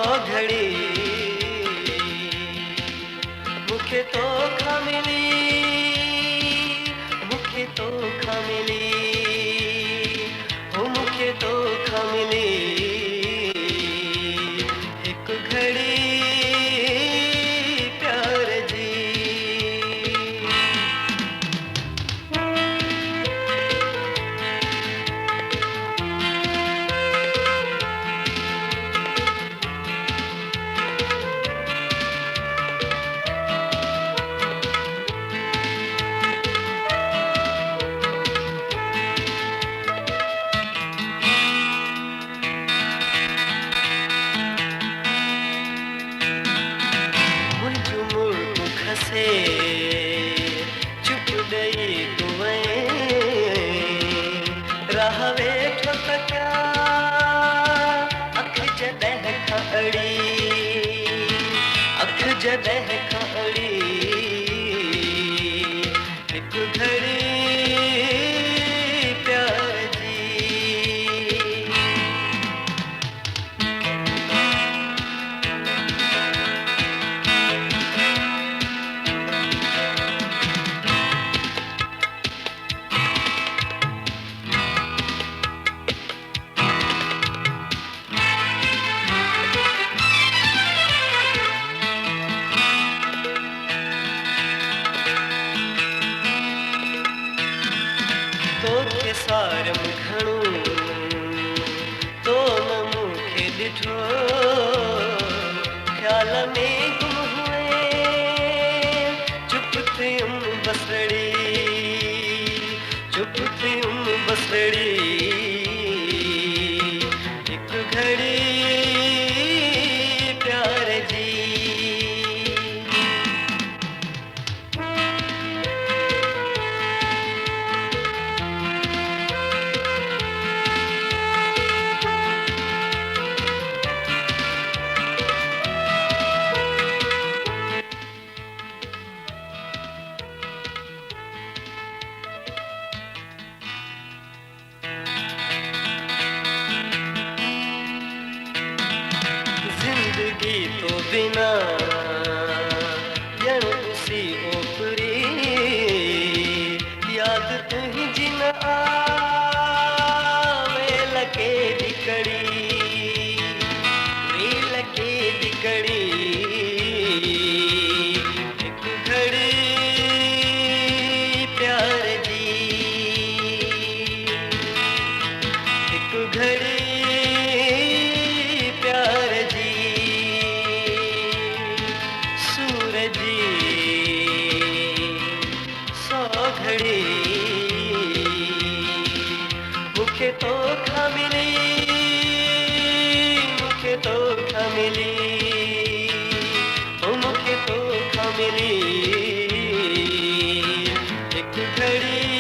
घड़ी मुखे तो खामिली मुखे तो खामिली हो मुखे तो खामिली एक घड़ी प्यार जी से चुप गई तुम्हें राह वेठो त क्या अख जॾहिं खां अड़ी अख जॾहिं खां अड़ी हिकु घड़ी प्यार जी तोखे सारम घणो तो न मूंखे ॾिठो ख़्याल में गुम हुए चुप थियुम बसड़ी चुप थियुम बसड़ी हिकु घड़ी प्यार जी जिंदगी तो बिना ॼण उसी ओपरी याद तुंहिंजी न आवे लके दिकड़ी वे लके दिकड़ी हिकु घड़ी प्यार जी हिकु घड़ी प्यार जी सूरजी सौ घड़ी मुखे तो खामिली मुखे तो खामिली ओ मुखे तो खामिली एक घड़ी